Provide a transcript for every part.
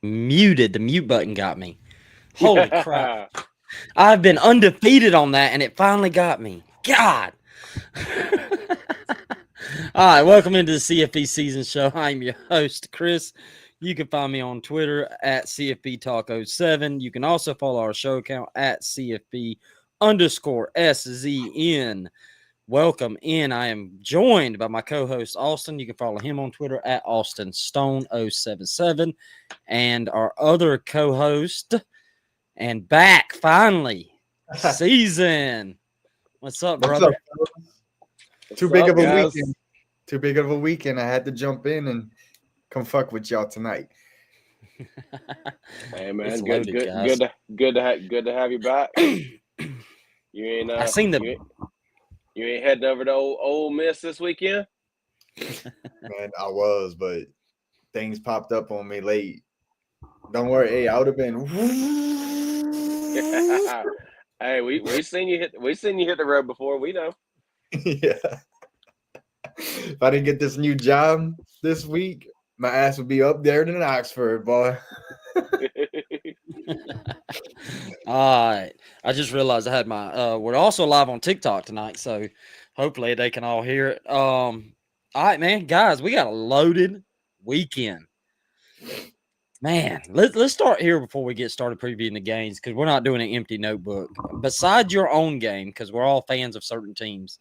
Muted. The mute button got me. Holy crap. I've been undefeated on that, and it finally got me. God. All right, welcome into the CFB season show. I'm your host, Chris. You can find me on Twitter at CFB Talk 07. You can also follow our show account at CFB_SZN. Welcome in. I am joined by my co-host, Austin. You can follow him on Twitter at AustinStone077. And our other co-host, and back finally, Season. What's up, brother? Too big of a weekend. Too big of a weekend. I had to jump in and come fuck with y'all tonight. Hey man, good to have you back. You ain't I seen the you ain't heading over to Ole Miss this weekend? Man, I was, but things popped up on me late. Don't worry, hey, I would have been. Hey, we seen you hit the road before. We know. Yeah. If I didn't get this new job this week, my ass would be up there in Oxford, boy. All right. I just realized I had my we're also live on TikTok tonight, so hopefully they can all hear it. All right, man. Guys, we got a loaded weekend. Man, let's start here before we get started previewing the games, because we're not doing an empty notebook. Besides your own game, because we're all fans of certain teams,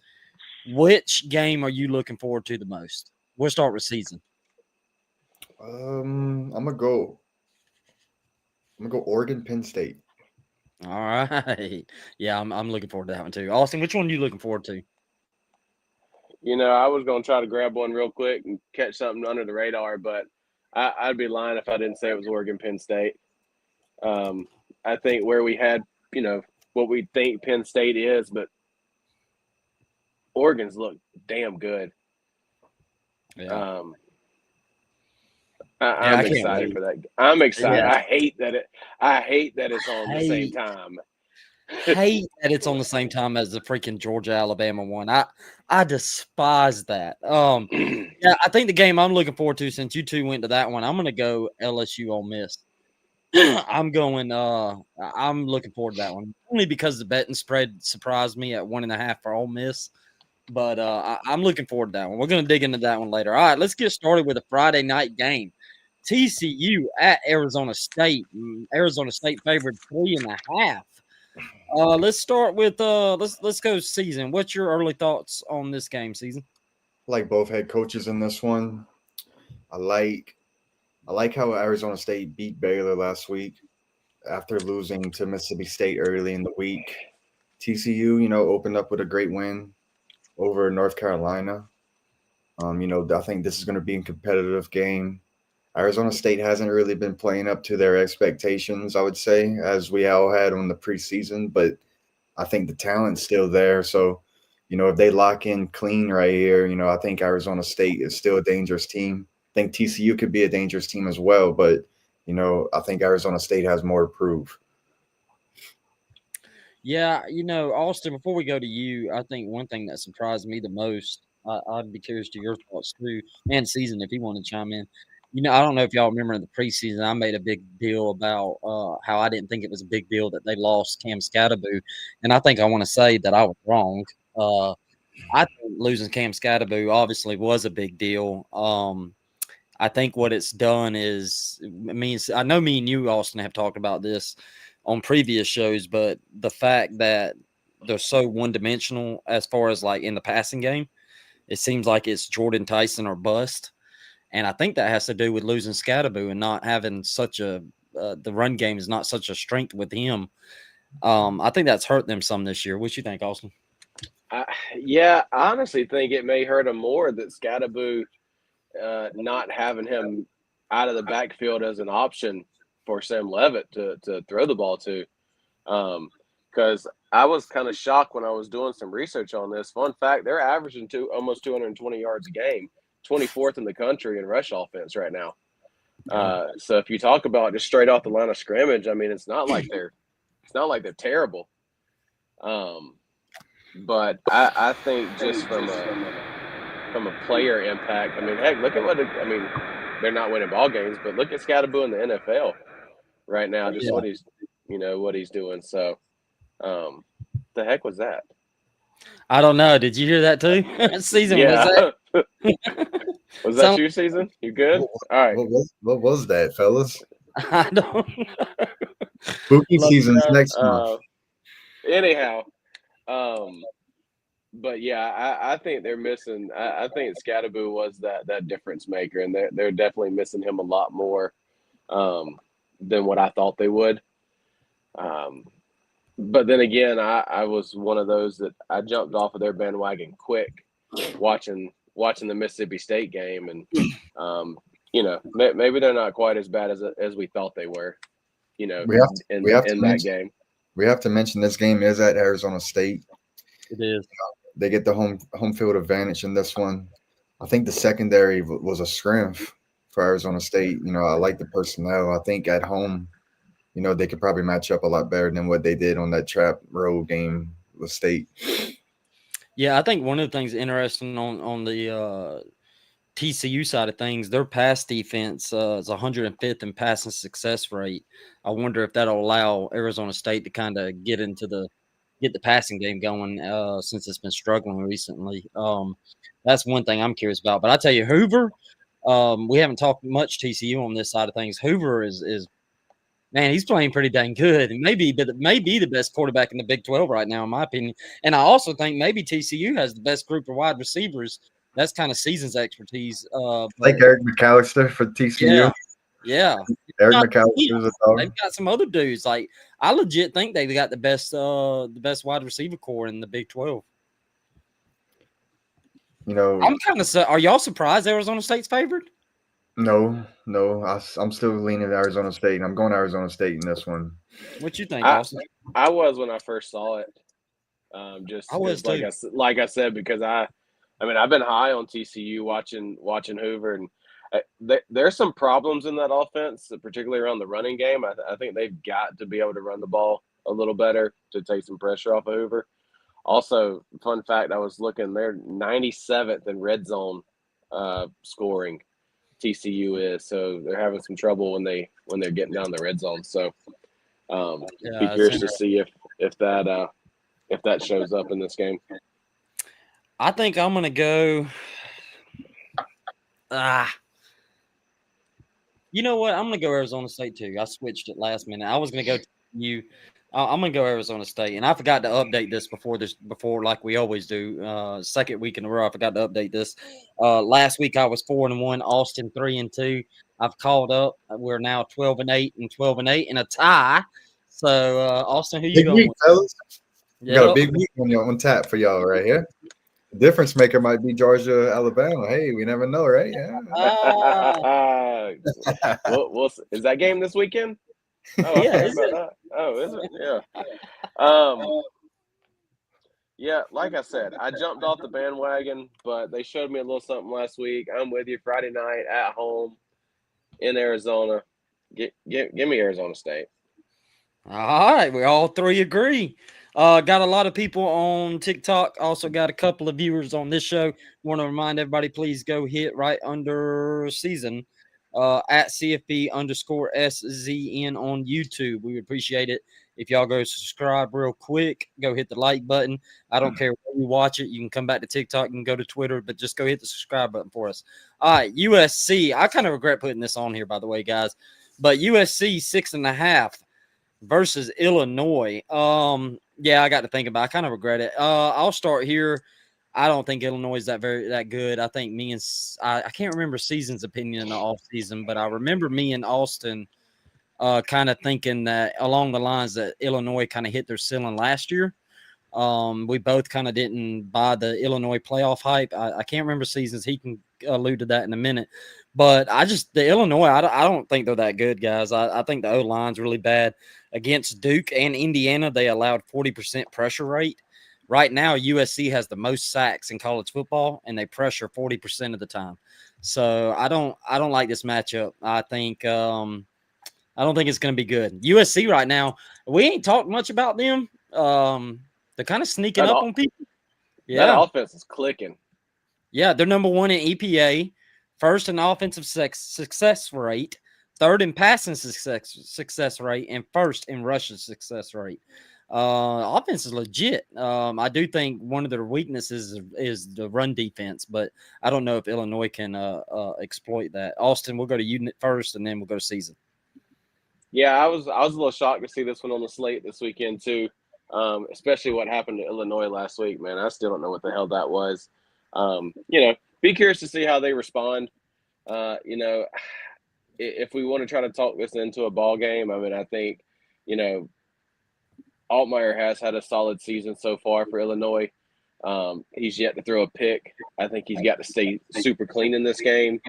which game are you looking forward to the most? We'll start with Season. I'm gonna go Oregon, Penn State. All right. Yeah, I'm looking forward to that one too. Austin, which one are you looking forward to? You know, I was gonna try to grab one real quick and catch something under the radar, but I'd be lying if I didn't say it was Oregon, Penn State. I think where we had, you know, what we think Penn State is, but Oregon's look damn good. Yeah. I'm excited for that. I'm excited. Yeah. I hate that it's on the same time. Hate that it's on the same time as the freaking Georgia-Alabama one. I despise that. Yeah, I think the game I'm looking forward to, since you two went to that one, I'm gonna go LSU Ole Miss. I'm looking forward to that one. Only because the betting spread surprised me at 1.5 for Ole Miss. But I'm looking forward to that one. We're gonna dig into that one later. All right, let's get started with a Friday night game. TCU at Arizona State. Arizona State favored 3.5. Let's start with let's go Season. What's your early thoughts on this game, Season? I like both head coaches in this one. I like how Arizona State beat Baylor last week after losing to Mississippi State early in the week. TCU, opened up with a great win over North Carolina. I think this is going to be a competitive game. Arizona State hasn't really been playing up to their expectations, I would say, as we all had on the preseason, but I think the talent's still there. So, if they lock in clean right here, I think Arizona State is still a dangerous team. I think TCU could be a dangerous team as well, but, I think Arizona State has more to prove. Yeah, Austin, before we go to you, I think one thing that surprised me the most, I'd be curious to your thoughts too, and Season, if you want to chime in. I don't know if y'all remember in the preseason, I made a big deal about how I didn't think it was a big deal that they lost Cam Scatterbo. And I think I want to say that I was wrong. I think losing Cam Scatterboo obviously was a big deal. I think what it's done is it means I know me and you, Austin, have talked about this on previous shows, but the fact that they're so one dimensional as far as like in the passing game, it seems like it's Jordan Tyson or bust. And I think that has to do with losing Scatterboo and not having such a the run game is not such a strength with him. I think that's hurt them some this year. What you think, Austin? I honestly think it may hurt him more that Scatterboo not having him out of the backfield as an option for Sam Levitt to throw the ball to. Because I was kind of shocked when I was doing some research on this. Fun fact, they're averaging almost 220 yards a game, 24th in the country in rush offense right now. So if you talk about just straight off the line of scrimmage, I mean, it's not like they're terrible. But I think just from a player impact, I mean, heck, look at they're not winning ball games, but look at Scatterboo in the NFL right now, just what he's doing. So, the heck was that? I don't know. Did you hear that too? Season was that? Was that your season? You good? All right. What was that, fellas? I don't. Spooky season's next month. Anyhow, but yeah, I think they're missing. I think Scatterboo was that difference maker, and they're definitely missing him a lot more than what I thought they would. But then again, I was one of those that I jumped off of their bandwagon quick, watching the Mississippi State game, and maybe they're not quite as bad as we thought they were. In that game. We have to mention this game is at Arizona State. It is. They get the home field advantage in this one. I think the secondary was a strength for Arizona State. I like the personnel. I think at home, they could probably match up a lot better than what they did on that trap road game with State. Yeah, I think one of the things interesting on the TCU side of things, their pass defense is 105th in passing success rate. I wonder if that'll allow Arizona State to kind of get the passing game going since it's been struggling recently. That's one thing I'm curious about. But I tell you, Hoover, we haven't talked much TCU on this side of things. Hoover is man, he's playing pretty dang good, and maybe the best quarterback in the Big 12 right now, in my opinion. And I also think maybe TCU has the best group of wide receivers. That's kind of season's expertise. Like Eric McAllister for TCU. Yeah. Eric McAllister's a dog. They've got some other dudes. Like I legit think they've got the best wide receiver core in the Big 12. I'm kind of. Are y'all surprised Arizona State's favored? No. I'm still leaning Arizona State. I'm going Arizona State in this one. What you think, Austin? I was when I first saw it. I was too. Like I said, because I've been high on TCU watching Hoover, and there's some problems in that offense, particularly around the running game. I think they've got to be able to run the ball a little better to take some pressure off of Hoover. Also, fun fact, I was looking, they're 97th in red zone scoring. TCU is, so they're having some trouble when they're getting down the red zone. So, be curious to see if that shows up in this game. I think I'm gonna go. You know what? I'm gonna go Arizona State too. I switched it last minute. I was gonna go TCU. I'm gonna go Arizona State, and I forgot to update this before like we always do. Second week in a row, I forgot to update this. Last week I was 4-1, Austin 3-2. I've called up. We're now 12-8 and 12-8 in a tie. So Austin, who you going with? Fellas. Yep. Got a big week on tap for y'all right here. The difference maker might be Georgia, Alabama. Hey, we never know, right? Yeah. Is that game this weekend? Oh, yeah, is it? Oh, is it? Yeah. Yeah, like I said, I jumped off the bandwagon, but they showed me a little something last week. I'm with you. Friday night at home in Arizona. Give me Arizona State. All right, we all three agree. Got a lot of people on TikTok. Also got a couple of viewers on this show. Want to remind everybody, please go hit right under season at CFB _SZN on YouTube. We would appreciate it. If y'all go subscribe real quick, go hit the like button. I don't care where you watch it. You can come back to TikTok, you can go to Twitter, but just go hit the subscribe button for us. All right, USC. I kind of regret putting this on here, by the way, guys. But USC 6.5 versus Illinois. Yeah, I got to think about it. I kind of regret it. I'll start here. I don't think Illinois is that good. I think I can't remember Season's opinion in the offseason, but I remember me and Austin kind of thinking that along the lines that Illinois kind of hit their ceiling last year. We both kind of didn't buy the Illinois playoff hype. I can't remember Seasons. He can allude to that in a minute. But the Illinois, I don't think they're that good, guys. I think the O-line's really bad. Against Duke and Indiana, they allowed 40% pressure rate. Right now, USC has the most sacks in college football, and they pressure 40% of the time. So I don't like this matchup. I don't think it's going to be good. USC right now, we ain't talked much about them. They're kind of sneaking up on people. Yeah, that offense is clicking. Yeah, they're number 1 in EPA, first in offensive success rate, third in passing success rate, and first in rushing success rate. Offense is legit. I do think one of their weaknesses is the run defense, but I don't know if Illinois can exploit that. Austin, we'll go to you first, and then we'll go to Season. Yeah, I was a little shocked to see this one on the slate this weekend too, especially what happened to Illinois last week. Man, I still don't know what the hell that was. Be curious to see how they respond. If we want to try to talk this into a ball game, I mean, I think, Altmaier has had a solid season so far for Illinois. He's yet to throw a pick. I think he's got to stay super clean in this game.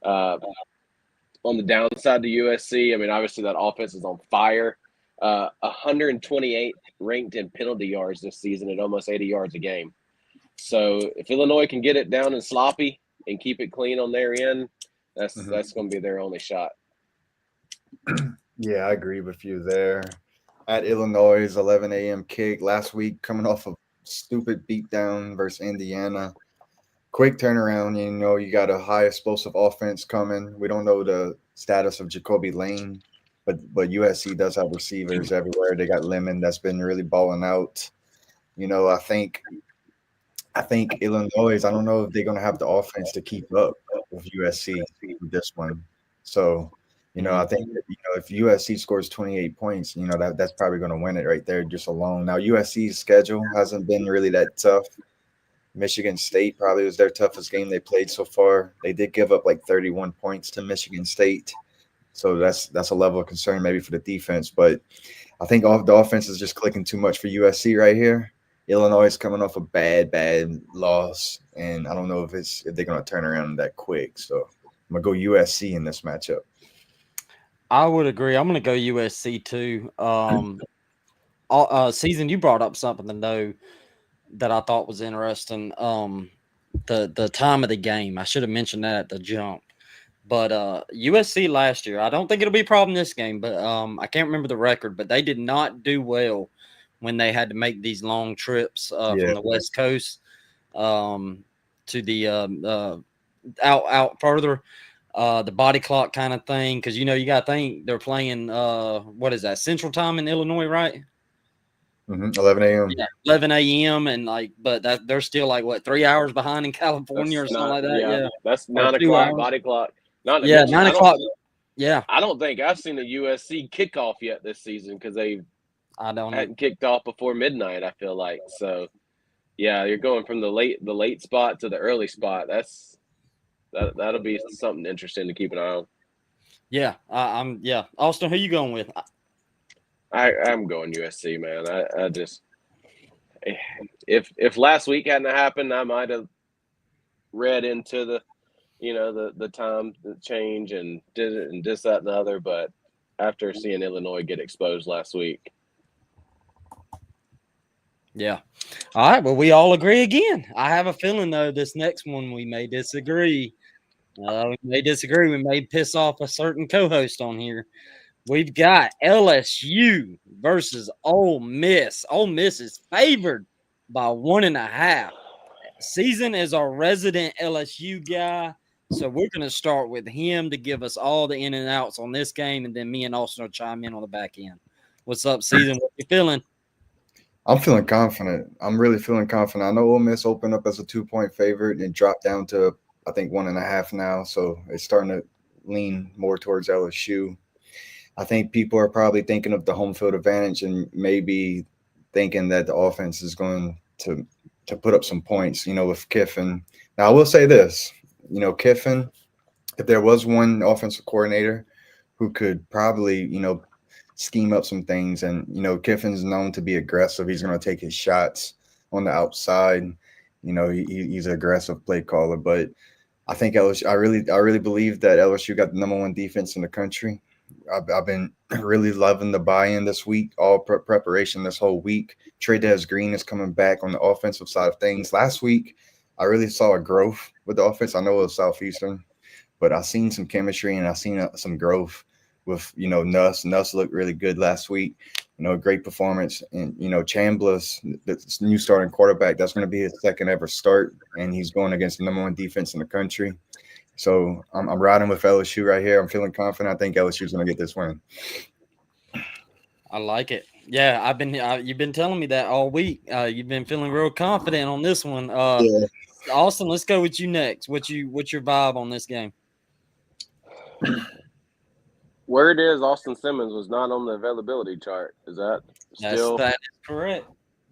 On the downside to USC, I mean, obviously that offense is on fire. 128 ranked in penalty yards this season at almost 80 yards a game. So if Illinois can get it down and sloppy and keep it clean on their end, that's going to be their only shot. Yeah, I agree with you there. At Illinois' 11 a.m. kick last week, coming off a stupid beatdown versus Indiana. Quick turnaround, you got a high explosive offense coming. We don't know the status of Jacoby Lane, but USC does have receivers everywhere. They got Lemon that's been really balling out. I think Illinois, I don't know if they're going to have the offense to keep up with USC with this one. So, I think if USC scores 28 points, that's probably going to win it right there just alone. Now, USC's schedule hasn't been really that tough. Michigan State probably was their toughest game they played so far. They did give up like 31 points to Michigan State. So that's a level of concern maybe for the defense. But I think the offense is just clicking too much for USC right here. Illinois is coming off a bad loss, and I don't know if they're going to turn around that quick. So I'm going to go USC in this matchup. I would agree. I'm going to go USC too. Season, you brought up something though that I thought was interesting. The time of the game. I should have mentioned that at the jump. But USC last year, I don't think it'll be a problem this game, but I can't remember the record, but they did not do well when they had to make these long trips from the West Coast to the out further. The body clock kind of thing, because you got to think they're playing what is that, Central Time in Illinois, right? 11 a.m. Yeah, 11 a.m. and but they're still like 3 hours behind in California or something like that. Yeah, that's 9 o'clock body clock. 9 o'clock. Yeah, I don't think I've seen the USC kickoff yet this season because they hadn't kicked off before midnight. I feel like so. Yeah, you're going from the late spot to the early spot. That'll be something interesting to keep an eye on. Yeah, Austin, who you going with? I'm going USC, man. I just if last week hadn't happened, I might have read into the time change and did it and this, that, and the other. But after seeing Illinois get exposed last week. Yeah. All right. Well, we all agree again. I have a feeling, though, this next one we may disagree. We may piss off a certain co-host on here. We've got LSU versus Ole Miss. Ole Miss is favored by 1.5. Season is our resident LSU guy, so we're going to start with him to give us all the in and outs on this game, and then me and Austin will chime in on the back end. What's up, season? What you feeling? I'm feeling confident. I'm really feeling confident. I know Ole Miss opened up as a 2-point favorite and dropped down to, I think, 1.5 now. So it's starting to lean more towards LSU. I think people are probably thinking of the home field advantage and maybe thinking that the offense is going to put up some points, with Kiffin. Now, I will say this, Kiffin, if there was one offensive coordinator who could probably, scheme up some things, and Kiffin's known to be aggressive. He's going to take his shots on the outside. He's an aggressive play caller, but I think LSU. I really believe that LSU got the number one defense in the country. I've been really loving the buy-in this week, all preparation this whole week. Trey Green is coming back on the offensive side of things. Last week, I really saw a growth with the offense. I know it was Southeastern, but I seen some chemistry and I seen some growth with Nuss. Nuss looked really good last week. Great performance. And Chambliss, the new starting quarterback, that's going to be his second ever start, and he's going against the number one defense in the country. So I'm riding with LSU right here. I'm feeling confident. I think LSU's going to get this win. I like it. Yeah, you've been telling me that all week. You've been feeling real confident on this one. Yeah. Austin, let's go with you next. What's your vibe on this game? Word is Austin Simmons was not on the availability chart. Is that still? That is correct.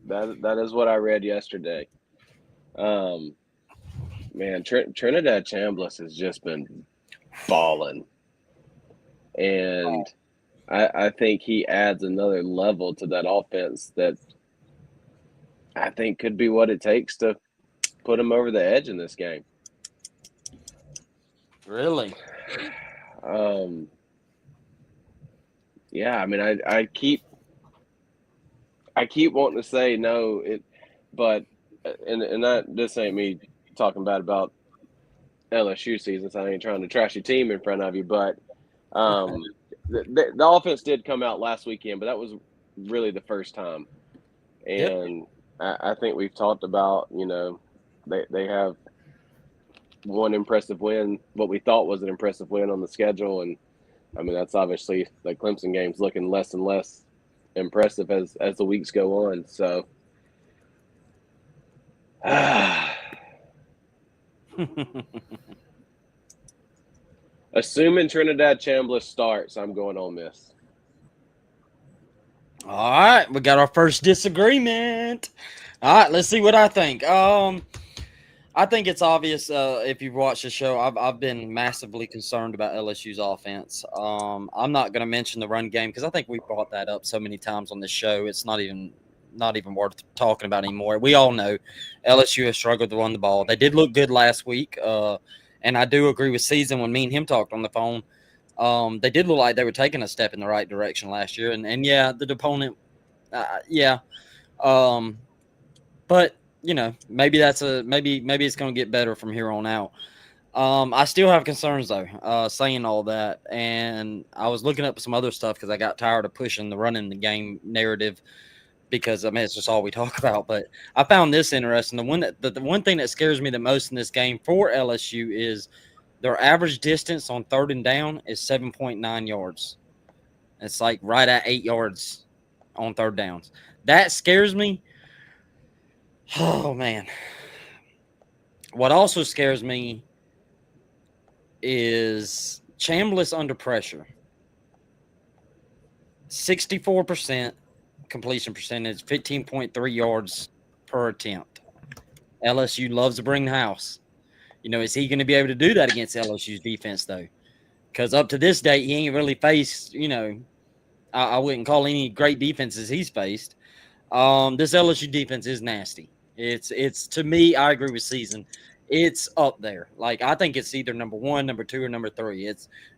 That is what I read yesterday. Man, Trinidad Chambliss has just been balling, and I think he adds another level to that offense that I think could be what it takes to put him over the edge in this game. Really? Yeah, I mean, I keep wanting to say no, but this ain't me talking bad about LSU season, so I ain't trying to trash your team in front of you, but the offense did come out last weekend, but that was really the first time, and yep. I think we've talked about, they have one impressive win, what we thought was an impressive win on the schedule, and I mean, that's obviously the Clemson game's looking less and less impressive as the weeks go on. So, assuming Trinidad Chambliss starts, I'm going Ole Miss. All right, we got our first disagreement. All right, let's see what I think. I think it's obvious if you've watched the show, I've been massively concerned about LSU's offense. I'm not going to mention the run game because I think we brought that up so many times on this show. It's not even worth talking about anymore. We all know LSU has struggled to run the ball. They did look good last week, and I do agree with Season when me and him talked on the phone. They did look like they were taking a step in the right direction last year, and yeah, the opponent, yeah, but. Maybe maybe it's going to get better from here on out. I still have concerns though, saying all that. And I was looking up some other stuff because I got tired of pushing the running the game narrative because, I mean, it's just all we talk about. But I found this interesting. The one thing that scares me the most in this game for LSU is their average distance on third and down is 7.9 yards. It's like right at 8 yards on third downs. That scares me. Oh, man. What also scares me is Chambliss under pressure. 64% completion percentage, 15.3 yards per attempt. LSU loves to bring the house. Is he going to be able to do that against LSU's defense, though? Because up to this date, he ain't really faced, I wouldn't call any great defenses he's faced. This LSU defense is nasty. It's to me, I agree with Season. It's up there. Like, I think it's either number 1, number 2, or number 3.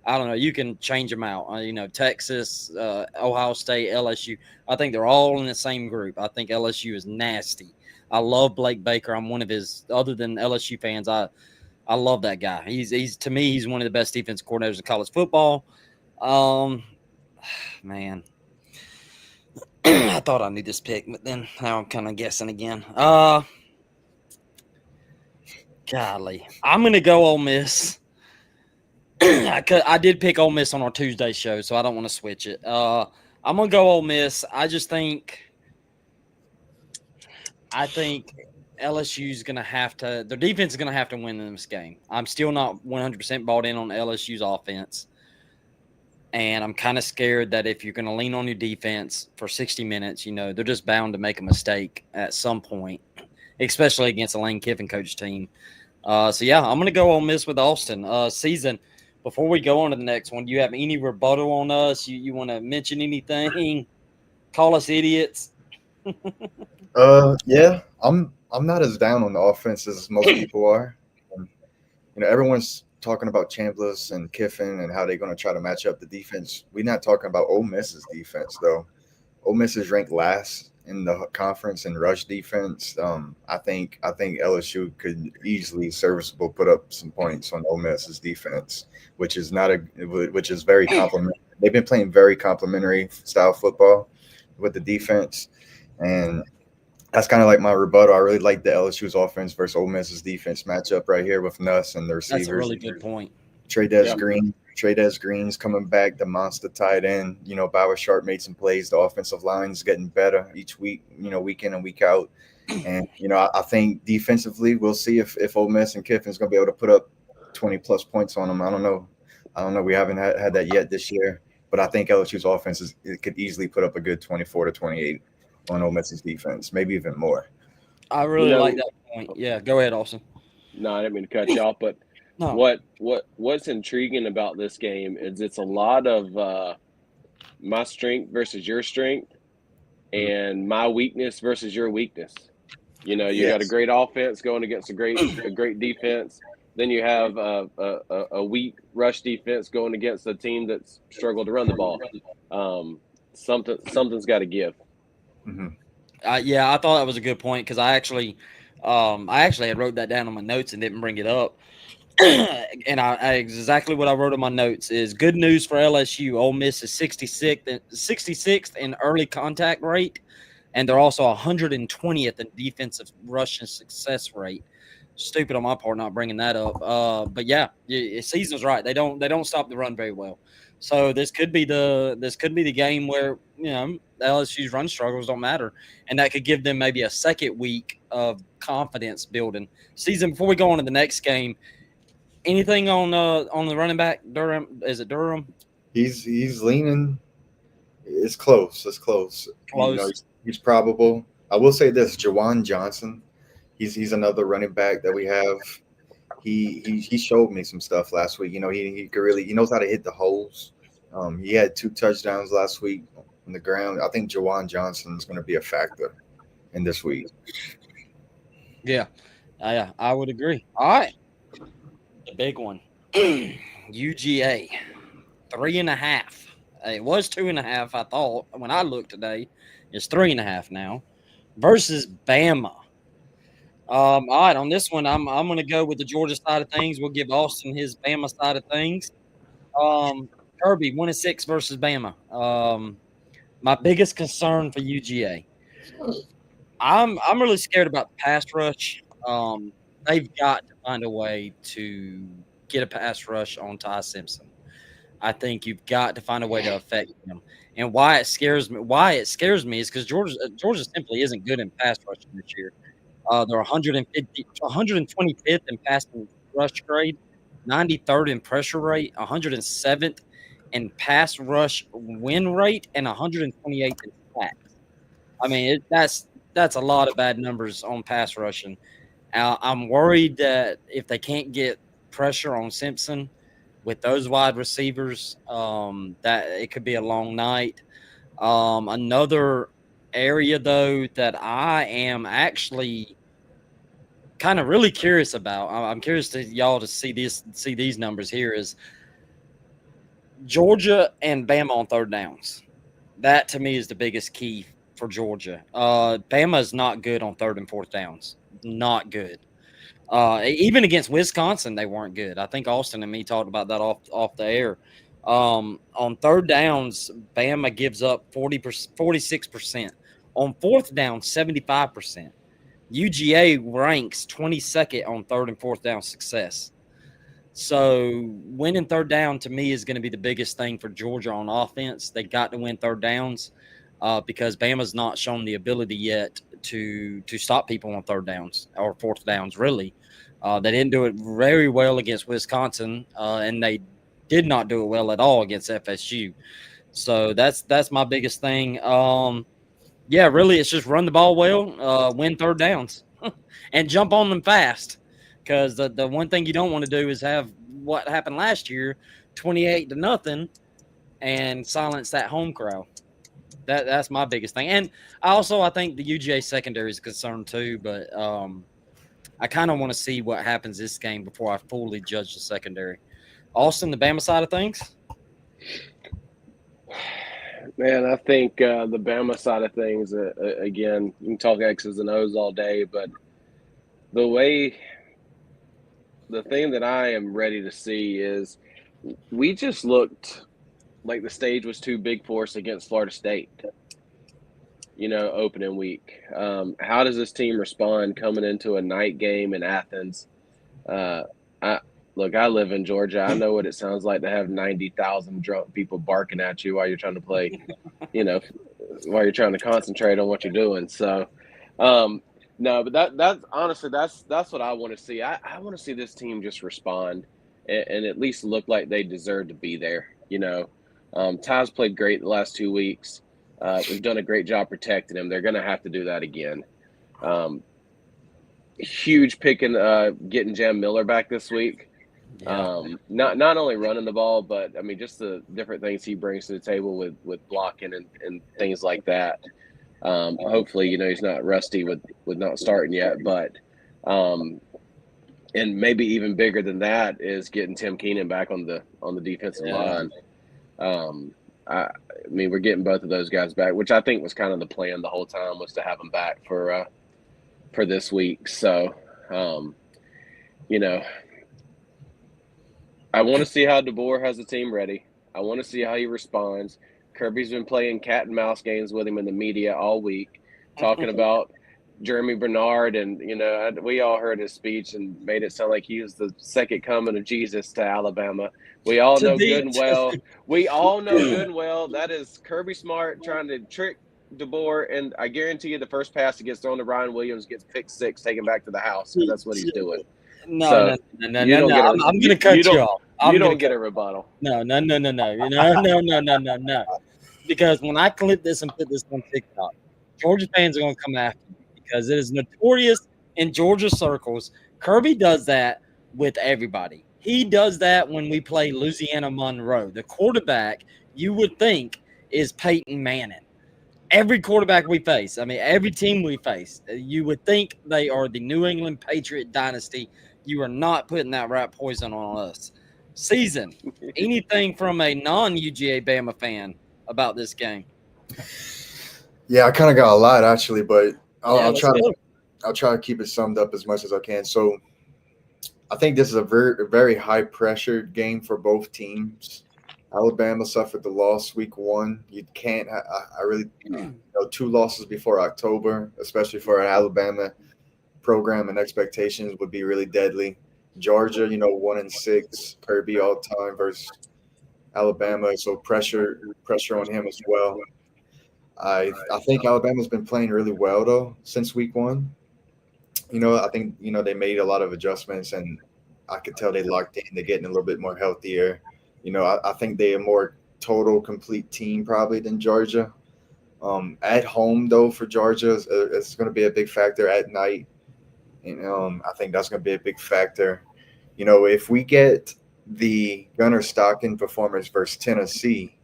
I don't know. You can change them out. Texas, Ohio State, LSU. I think they're all in the same group. I think LSU is nasty. I love Blake Baker. I'm one of his, other than LSU fans, I love that guy. He's to me, he's one of the best defense coordinators in college football. Man. I thought I knew this pick, but then now I'm kind of guessing again. Golly. I'm going to go Ole Miss. I did pick Ole Miss on our Tuesday show, so I don't want to switch it. I'm gonna go Ole Miss. I think LSU's gonna have to. Their defense is gonna have to win in this game. I'm still not 100% bought in on LSU's offense, and I'm kind of scared that if you're gonna lean on your defense for 60 minutes, they're just bound to make a mistake at some point, especially against a Lane Kiffin coach team. So yeah, I'm gonna go Ole Miss with Austin. Season. Before we go on to the next one, do you have any rebuttal on us? You want to mention anything? Call us idiots? Yeah, I'm not as down on the offense as most people are. Um, everyone's talking about Chambliss and Kiffin and how they're going to try to match up the defense. We're not talking about Ole Miss's defense though. Ole Miss is ranked last in the conference in rush defense. I think LSU could easily serviceable put up some points on Ole Miss's defense, which is not a which is very complimentary. They've been playing very complimentary style football with the defense, and that's kind of like my rebuttal. I really like the LSU's offense versus Ole Miss's defense matchup right here with Nuss and the receivers. That's a really good point. Trey Green's coming back, the monster tight end. Bauer Sharp made some plays. The offensive line's getting better each week, week in and week out. And, I think defensively, we'll see if Ole Miss and Kiffin's going to be able to put up 20-plus points on them. I don't know. We haven't had that yet this year. But I think LSU's offense it could easily put up a good 24 to 28 on Ole Miss's defense, maybe even more. I really like that point. Yeah, go ahead, Austin. No, I didn't mean to cut you off, but no. What's intriguing about this game is it's a lot of my strength versus your strength, and my weakness versus your weakness. You got a great offense going against a great defense. Then you have a weak rush defense going against a team that's struggled to run the ball. Something's got to give. Mm-hmm. Yeah, I thought that was a good point because I actually had wrote that down on my notes and didn't bring it up. And I exactly what I wrote on my notes is good news for LSU. Ole Miss is 66th in early contact rate, and they're also 120th in defensive rushing success rate. Stupid on my part not bringing that up. But yeah, Season's right. They don't stop the run very well. So this could be the game where LSU's run struggles don't matter, and that could give them maybe a second week of confidence building. Season, before we go on to the next game, anything on the running back Durham? Is it Durham? He's leaning. It's close. Close. He's probable. I will say this: Jawan Johnson. He's another running back that we have. He showed me some stuff last week. He knows how to hit the holes. He had 2 touchdowns last week on the ground. I think Jawan Johnson is going to be a factor in this week. Yeah, I would agree. All right, the big one, UGA, 3.5. It was 2.5. I thought when I looked today, it's 3.5 now, versus Bama. All right, on this one, I'm going to go with the Georgia side of things. We'll give Austin his Bama side of things. Kirby, 1-6 versus Bama. My biggest concern for UGA, I'm really scared about the pass rush. They've got to find a way to get a pass rush on Ty Simpson. I think you've got to find a way to affect him. And why it scares me is because Georgia simply isn't good in pass rushing this year. They're 125th in passing rush grade, 93rd in pressure rate, 107th in pass rush win rate, and 128th in sacks. I mean, that's a lot of bad numbers on pass rushing. I'm worried that if they can't get pressure on Simpson with those wide receivers, that it could be a long night. Another area, though, that I am actually kind of really curious about. I'm curious to y'all to see these numbers here is Georgia and Bama on third downs. That to me is the biggest key for Georgia. Bama is not good on third and fourth downs. Not good. Even against Wisconsin, they weren't good. I think Austin and me talked about that off the air. On third downs, Bama gives up 46%. On fourth down, 75%. UGA ranks 22nd on third and fourth down success. So winning third down to me is going to be the biggest thing for Georgia on offense. They got to win third downs because Bama's not shown the ability yet to stop people on third downs or fourth downs. Really, they didn't do it very well against Wisconsin, and they did not do it well at all against FSU. So that's my biggest thing. Yeah, really, it's just run the ball well, win third downs, and jump on them fast. Because the one thing you don't want to do is have what happened last year, 28-0, and silence that home crowd. That's my biggest thing. And I think the UGA secondary is concerned too, but I kind of want to see what happens this game before I fully judge the secondary. Austin, the Bama side of things. Man, I think the Bama side of things, again, you can talk X's and O's all day, but the thing that I am ready to see is we just looked like the stage was too big for us against Florida State, opening week. How does this team respond coming into a night game in Athens? I live in Georgia. I know what it sounds like to have 90,000 drunk people barking at you while you're trying to play, while you're trying to concentrate on what you're doing. So, no, but that's honestly, that's what I want to see. I want to see this team just respond and at least look like they deserve to be there. Ty's played great the last 2 weeks. We've done a great job protecting him. They're going to have to do that again. Huge picking, getting Jam Miller back this week. Yeah. Not only running the ball, but I mean just the different things he brings to the table with blocking and things like that. Hopefully, he's not rusty with not starting yet, but and maybe even bigger than that is getting Tim Keenan back on the defensive line. I mean, we're getting both of those guys back, which I think was kind of the plan the whole time, was to have them back for this week. So, I want to see how DeBoer has the team ready. I want to see how he responds. Kirby's been playing cat and mouse games with him in the media all week, talking about Jeremy Bernard, and we all heard his speech and made it sound like he was the second coming of Jesus to Alabama. We all know good and well. We all know good and well that is Kirby Smart trying to trick DeBoer, and I guarantee you the first pass that gets thrown to Ryan Williams gets pick six, taken back to the house, because that's what he's doing. No. I'm going to cut you off. You don't get a rebuttal. No. Because when I clip this and put this on TikTok, Georgia fans are going to come after me because it is notorious in Georgia circles. Kirby does that with everybody. He does that when we play Louisiana Monroe. The quarterback, you would think, is Peyton Manning. Every quarterback we face, I mean, every team we face, you would think they are the New England Patriot dynasty. You are not putting that rat poison on us. Season, anything from a non-UGA Bama fan about this game? Yeah, I kind of got a lot actually, but I'll try to keep it summed up as much as I can. So I think this is a very high pressure game for both teams. Alabama suffered the loss week 1. You can't. I really, 2 losses before October, especially for an Alabama program and expectations, would be really deadly. Georgia, 1-6, Kirby all time versus Alabama, so pressure on him as well. I think Alabama's been playing really well though since week 1. I think they made a lot of adjustments, and I could tell they locked in. They're getting a little bit more healthier. I think they're a more total, complete team probably than Georgia. At home, though, for Georgia, it's going to be a big factor at night. I think that's going to be a big factor. If we get the Gunnar Stockton performance versus Tennessee,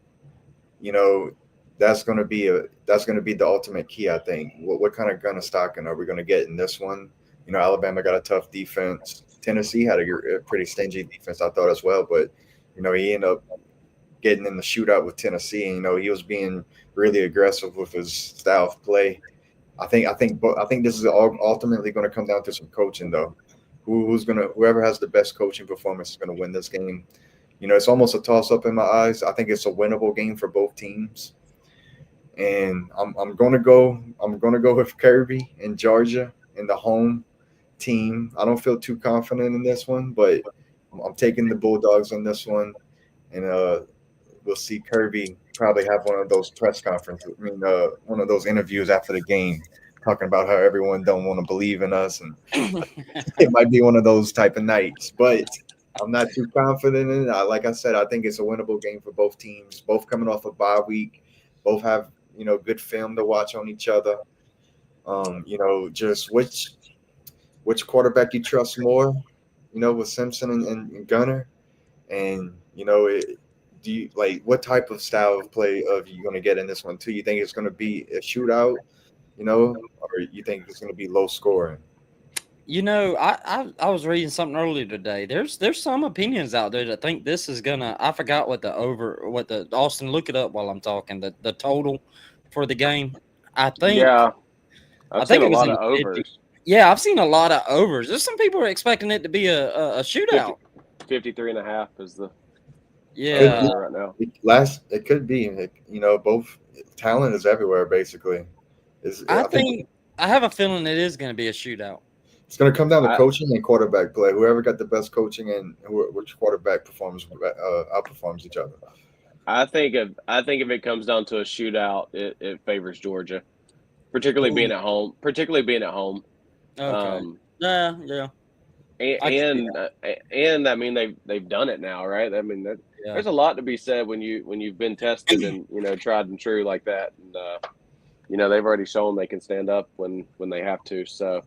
that's going to be the ultimate key, I think. What kind of Gunnar Stockton are we going to get in this one? Alabama got a tough defense. Tennessee had a pretty stingy defense, I thought, as well, but he ended up getting in the shootout with Tennessee. And, he was being really aggressive with his style of play. I think this is ultimately going to come down to some coaching, though. Whoever has the best coaching performance is going to win this game. It's almost a toss-up in my eyes. I think it's a winnable game for both teams, and I'm going to go with Kirby and Georgia in the home team. I don't feel too confident in this one, but I'm taking the Bulldogs on this one, and we'll see Kirby probably have one of those press conferences. I mean, one of those interviews after the game, talking about how everyone don't want to believe in us, and it might be one of those type of nights. But I'm not too confident in it. Like I said, I think it's a winnable game for both teams. Both coming off a bye week, both have good film to watch on each other. Just which quarterback you trust more, with Simpson and Gunner, and do you like what type of style of play of you going to get in this one too? You think it's going to be a shootout, or you think it's going to be low scoring? I was reading something earlier today. There's some opinions out there that think this is gonna. I forgot what the Austin. Look it up while I'm talking. The total for the game. I think Yeah, I I've seen think a it was lot in of the 50. overs. Yeah, I've seen a lot of overs. There's some people are expecting it to be a 50, shootout. 53.5 is the Could Yeah, be over right now. it could be. Both talent is everywhere basically. I I think think I have a feeling it is going to be a shootout. it's going to come down to I coaching and quarterback play. Whoever got the best coaching and which quarterback performs outperforms each other. I think if it comes down to a shootout, it favors Georgia, particularly being Ooh, at home. Particularly being at home. okay. Um, Yeah, and I can see and, uh, and I mean they've done it now, right? I mean that. there's a lot to be said when you've been tested and tried and true like that, and they've already shown they can stand up when they have to. So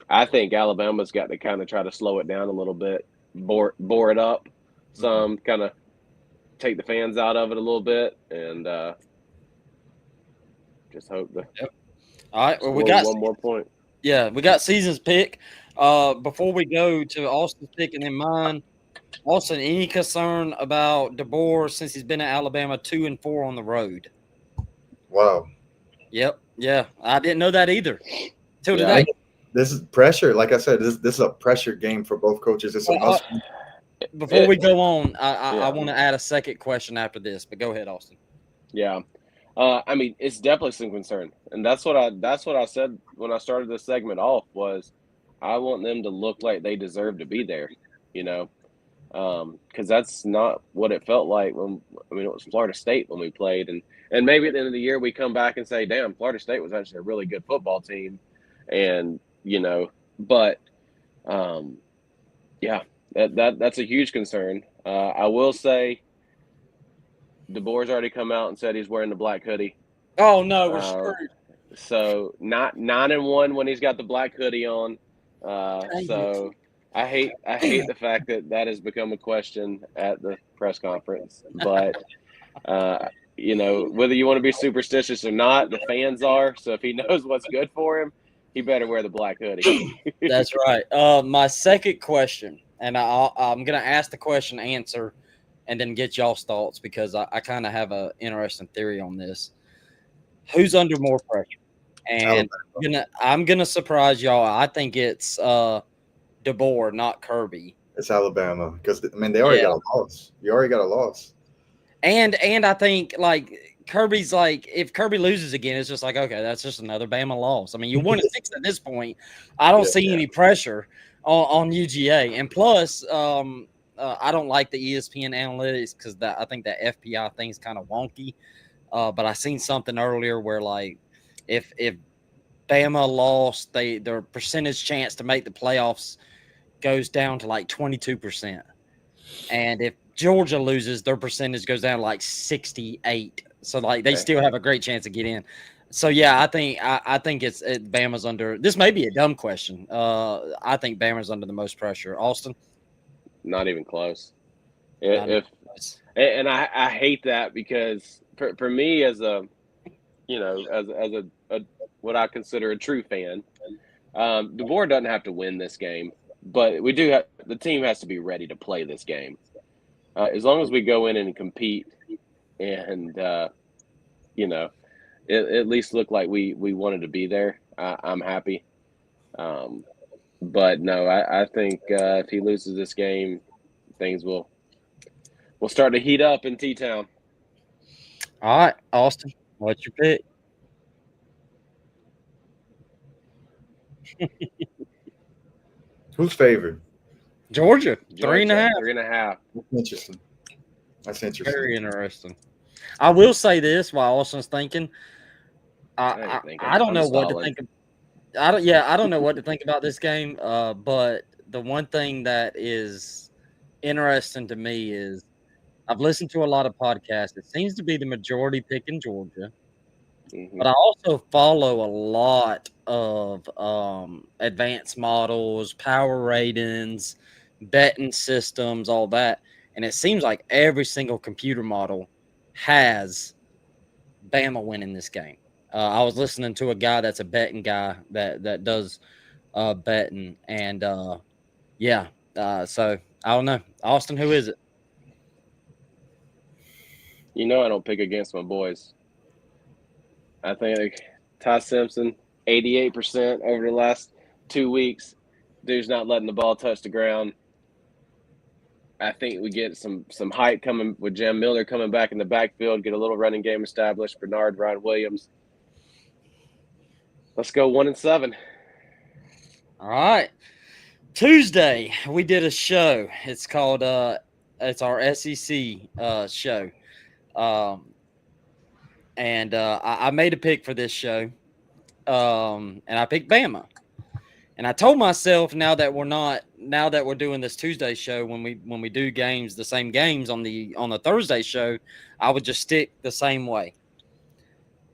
I think Alabama's got to kind of try to slow it down a little bit, bore it up, Mhm. some kind of take the fans out of it a little bit, and just hope to Yeah. All right. Well, we score got one more point. we got season's pick. Before we go to Austin's pick and then mine, Austin, any concern about DeBoer since he's been at Alabama 2-4 on the road? Wow. Yep. Yeah, I didn't know that either till Yeah, today. This is pressure. Like I said, this is a pressure game for both coaches. It's a Well, must. before it, we go on, I yeah, want to add a second question after this, but go ahead, Austin. yeah. I mean, it's definitely some concern, and that's what I said when I started this segment off was I want them to look like they deserve to be there, you know, because that's not what it felt like when it was Florida State when we played, and maybe at the end of the year we come back and say, damn, Florida State was actually a really good football team, and but um, yeah, that's a huge concern. I will say DeBoer's already come out and said he's wearing the black hoodie. Oh no, we're Uh, screwed. so not 9-1 when he's got the black hoodie on. Dang it. So I hate the fact that has become a question at the press conference. But whether you want to be superstitious or not, the fans are. So if he knows what's good for him, he better wear the black hoodie. That's right. My second question, and I'm gonna ask the question, answer, and then get y'all's thoughts because I kind of have a interesting theory on this. Who's under more pressure? And Alabama. I'm gonna surprise y'all. I think it's DeBoer, not Kirby. It's Alabama because they already Yeah, got a loss. You already got a loss. and I think like Kirby's like if Kirby loses again, it's just like okay, that's just another Bama loss. I mean, you're 1-6 at this point. I don't Yeah. see any pressure on UGA, and plus, I don't like the ESPN analytics because I think that FPI thing's kind of wonky. But I seen something earlier where like if Bama lost, their percentage chance to make the playoffs goes down to like 22%. And if Georgia loses, their percentage goes down to like 68. So like they Okay. still have a great chance of getting in. So yeah, I think it's Bama's under. This may be a dumb question. I think Bama's under the most pressure. Austin, Not even close. not even If close. and I hate that because for me as a as a what I consider a true fan, DeBoer doesn't have to win this game, but we do have the team has to be ready to play this game. As long as we go in and compete and you know at least look like we wanted to be there, I'm happy. Um, but no, I think if he loses this game, things will start to heat up in T Town. All right, Austin, what's your pick? Who's favored? Georgia, Georgia, 3.5. 3.5. That's interesting. Very interesting. I will say this while Austin's thinking. I don't know what to think of. I don't know what to think about this game. But the one thing that is interesting to me is I've listened to a lot of podcasts. It seems to be the majority picking Georgia, but I also follow a lot of advanced models, power ratings, betting systems, all that, and it seems like every single computer model has Bama winning this game. I was listening to a guy that's a betting guy that does betting, and yeah. So I don't know, Austin. Who is it? You know I don't pick against my boys. I think Ty Simpson, 88% over the last 2 weeks. Dude's not letting the ball touch the ground. I think we get some height coming with Jam Miller coming back in the backfield, get a little running game established. Bernard, Ryan Williams. Let's go 1-7. All right. Tuesday, we did a show. It's called it's our SEC show. And I made a pick for this show. And I picked Bama. And I told myself now that we're doing this Tuesday show, when we do games, the same games on the Thursday show, I would just stick the same way.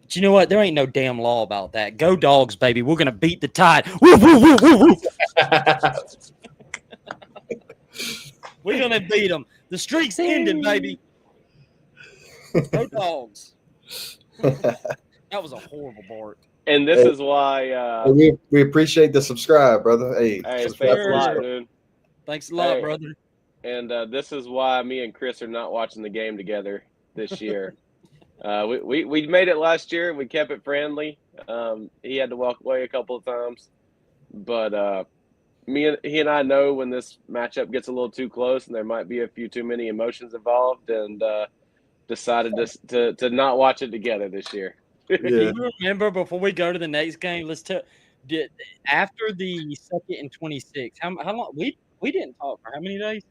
But you know what? There ain't no damn law about that. Go Dogs, baby. We're gonna beat the Tide. Woo, woo, woo, woo, woo. We're gonna beat them. The streak's ended, baby. Go Dogs. That was a horrible bark. And this is why we appreciate the subscribe, brother. Hey, thanks a lot, dude. Thanks a lot, brother. And this is why me and Chris are not watching the game together this year. We made it last year. We kept it friendly. He had to walk away a couple of times, but he and I know when this matchup gets a little too close and there might be a few too many emotions involved, and decided to not watch it together this year. Yeah. Do you remember, before we go to the next game, after the 2nd and 26, how long we didn't talk for how many days?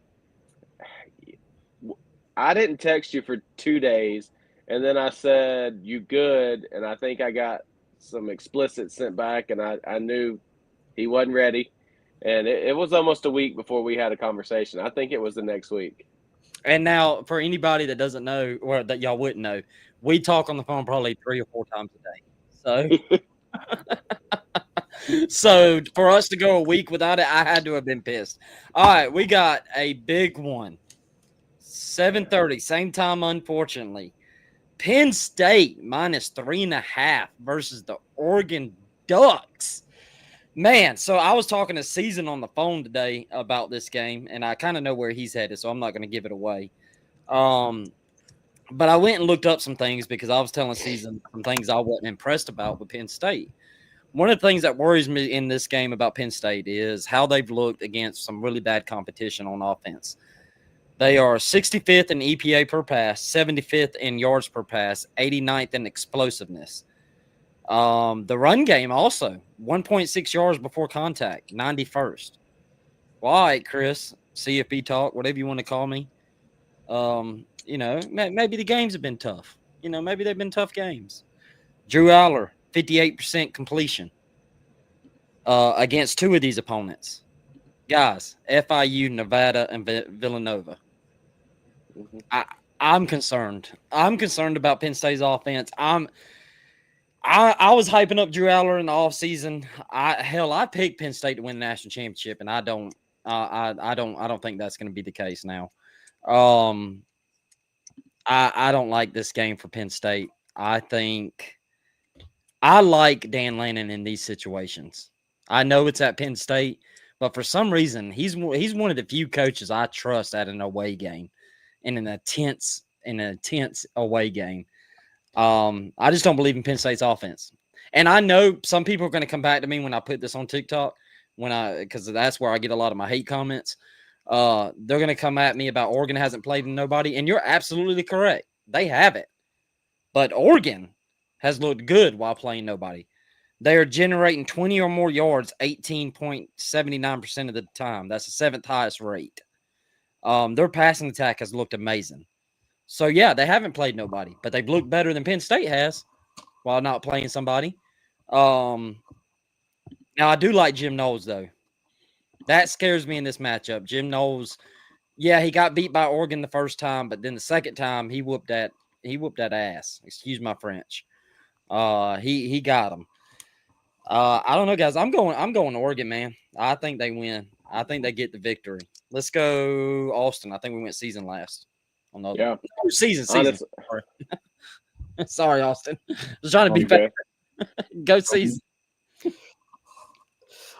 I didn't text you for 2 days, and then I said you good, and I think I got some explicit sent back, and I knew he wasn't ready, and it was almost a week before we had a conversation. I think it was the next week. And now, for anybody that doesn't know, or that y'all wouldn't know, we talk on the phone probably 3 or 4 times a day. So, so for us to go a week without it, I had to have been pissed. All right, we got a big one. 7:30, same time, unfortunately. Penn State -3.5 versus the Oregon Ducks. Man, so I was talking to Season on the phone today about this game, and I kind of know where he's headed, so I'm not going to give it away. But I went and looked up some things because I was telling Season some things I wasn't impressed about with Penn State. One of the things that worries me in this game about Penn State is how they've looked against some really bad competition on offense. They are 65th in EPA per pass, 75th in yards per pass, 89th in explosiveness. The run game also 1.6 yards before contact, 91st. Well, all right, Chris, CFB talk, whatever you want to call me. Maybe the games have been tough. Maybe they've been tough games. Drew Aller, 58% completion against 2 of these opponents. Guys, FIU, Nevada, and Villanova. I'm concerned. I'm concerned about Penn State's offense. I was hyping up Drew Aller in the offseason. I picked Penn State to win the national championship, and I don't think that's going to be the case now. I don't like this game for Penn State. I think I like Dan Lannon in these situations. I know it's at Penn State, but for some reason he's one of the few coaches I trust at an away game, in an intense away game. I just don't believe in Penn State's offense. And I know some people are going to come back to me when I put this on TikTok, because that's where I get a lot of my hate comments. They're going to come at me about Oregon hasn't played in nobody, and you're absolutely correct. They haven't. But Oregon has looked good while playing nobody. They are generating 20 or more yards 18.79% of the time. That's the seventh highest rate. Their passing attack has looked amazing. So, yeah, they haven't played nobody, but they've looked better than Penn State has while not playing somebody. Now, I do like Jim Knowles, though. That scares me in this matchup. Jim Knowles, yeah, he got beat by Oregon the first time, but then the second time he whooped that ass. Excuse my French. He got him. I don't know, guys. I'm going Oregon, man. I think they win. I think they get the victory. Let's go Austin. I think we went season last. Yeah. Season. Honestly, Sorry. Sorry, Austin. I was trying to be fair. Go season.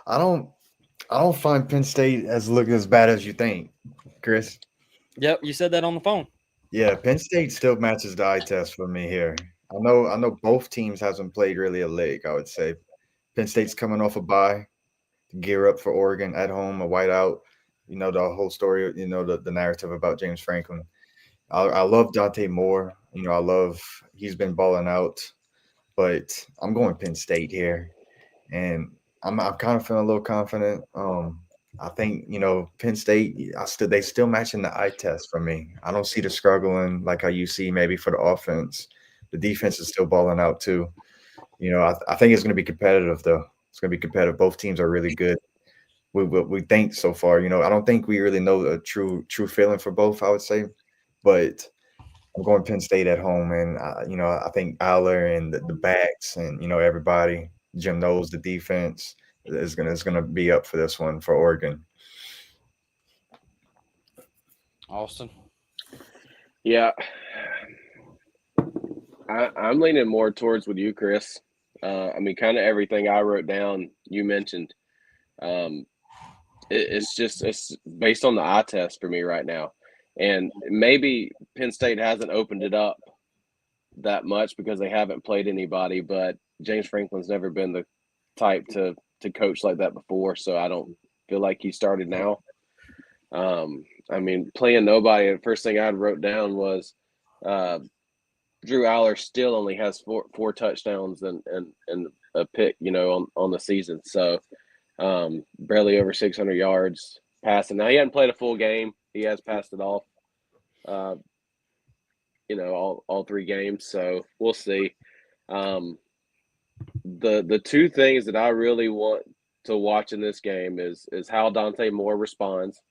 I don't find Penn State as looking as bad as you think, Chris. Yep, you said that on the phone. Yeah, Penn State still matches the eye test for me here. I know both teams hasn't played really a lick, I would say. Penn State's coming off a bye to gear up for Oregon at home, a whiteout. You know, the whole story, you know, the narrative about James Franklin. I love Dante Moore. You know, he's been balling out, but I'm going Penn State here. And I'm kind of feeling a little confident. I think, you know, Penn State, they still matching the eye test for me. I don't see the struggling like how you see maybe for the offense. The defense is still balling out too. You know, I think it's going to be competitive though. It's going to be competitive. Both teams are really good. We think so far. You know, I don't think we really know a true feeling for both, I would say, but I'm going Penn State at home, and you know, I think Aller and the backs and, you know, everybody, Jim knows the defense is gonna be up for this one for Oregon. Austin. Yeah, I'm leaning more towards with you, Chris. I mean, kind of everything I wrote down, you mentioned. It's based on the eye test for me right now, and maybe Penn State hasn't opened it up that much because they haven't played anybody. But James Franklin's never been the type to coach like that before, so I don't feel like he started now. I mean, playing nobody. The first thing I wrote down was Drew Aller still only has four touchdowns and a pick, you know, on the season. So barely over 600 yards passing. Now he hasn't played a full game. He has passed it off, you know, all three games. So we'll see. The two things that I really want to watch in this game is how Dante Moore responds.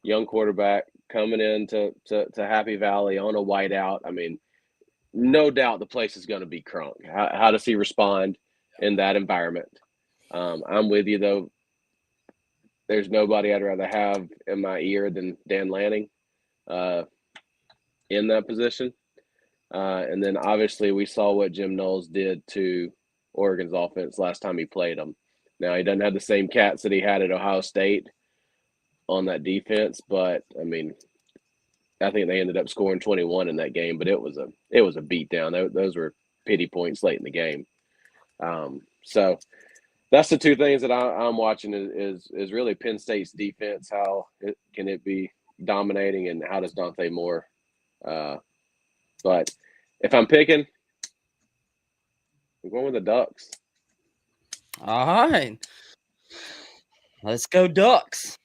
Young quarterback coming into Happy Valley on a whiteout. I mean, no doubt the place is going to be crunk. How does he respond in that environment? I'm with you, though. There's nobody I'd rather have in my ear than Dan Lanning in that position. And then, obviously, we saw what Jim Knowles did to Oregon's offense last time he played them. Now, he doesn't have the same cats that he had at Ohio State on that defense, but, I mean, I think they ended up scoring 21 in that game, but it was a beatdown. Those were pity points late in the game. So that's the two things that I'm watching is really Penn State's defense. How can it be dominating, and how does Dante Moore? But if I'm picking, I'm going with the Ducks. All right, let's go Ducks.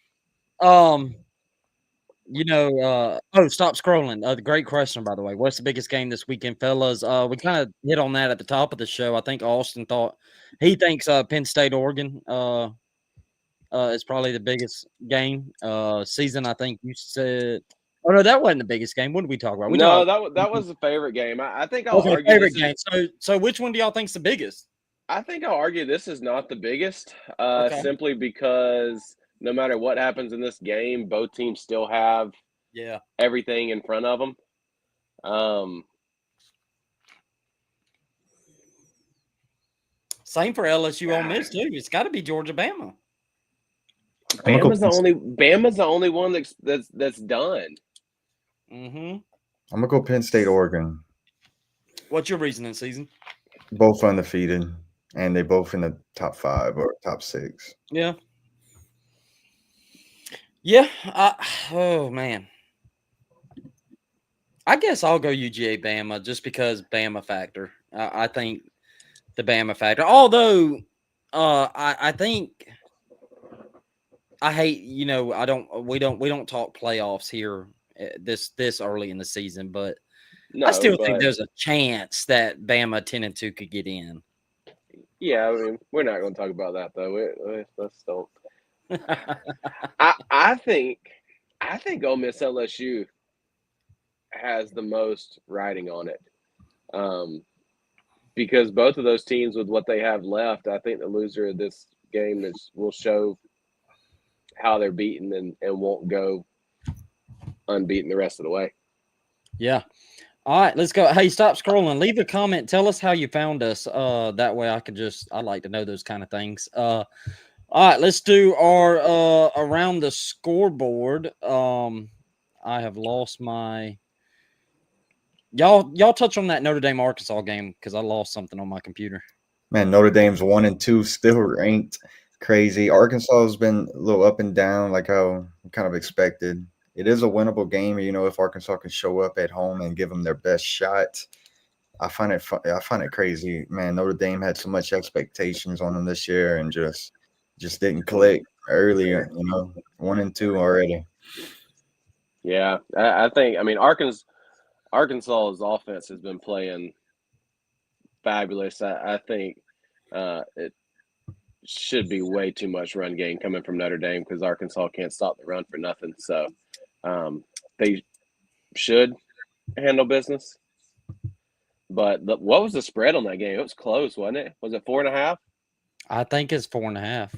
You know, stop scrolling. Great question, by the way. What's the biggest game this weekend, fellas? We kind of hit on that at the top of the show. I think Austin thinks Penn State Oregon is probably the biggest game season. I think you said. Oh no, that wasn't the biggest game. What did we talk about? That was the favorite game. I think I'll argue favorite game. So which one do y'all think's the biggest? I think I'll argue this is not the biggest, simply because no matter what happens in this game, both teams still have everything in front of them. Same for LSU Ole Miss too. It's got to be Georgia Bama. Bama's the only one that's done. Mm-hmm. I'm gonna go Penn State Oregon. What's your reasoning, season? Both undefeated, and they both in the top 5 or top 6. Yeah. Yeah. Oh man. I guess I'll go UGA Bama just because Bama factor. I think the Bama factor. Although I think I hate, we don't talk playoffs here this early in the season, but I No, still think but there's a chance that Bama 10-2 could get in. yeah, I mean, we're not going to talk about that though. Let's don't. I think Ole Miss LSU has the most riding on it, because both of those teams with what they have left, I think the loser of this game will show how they're beaten and won't go unbeaten the rest of the way. Yeah. All right, let's go. Hey, stop scrolling. Leave a comment. Tell us how you found us. That way I like to know those kind of things. All right, let's do our around the scoreboard. I have lost my y'all touch on that Notre Dame Arkansas game because I lost something on my computer. Man, Notre Dame's 1-2, still ranked. Crazy. Arkansas has been a little up and down, like how kind of expected. It is a winnable game, if Arkansas can show up at home and give them their best shot. I find it crazy, man. Notre Dame had so much expectations on them this year and just didn't click earlier. 1-2 already. Yeah, I think. I mean, Arkansas's offense has been playing fabulous. I think it should be way too much run game coming from Notre Dame because Arkansas can't stop the run for nothing. So they should handle business. But what was the spread on that game? It was close, wasn't it? Was it 4.5? I think it's 4.5.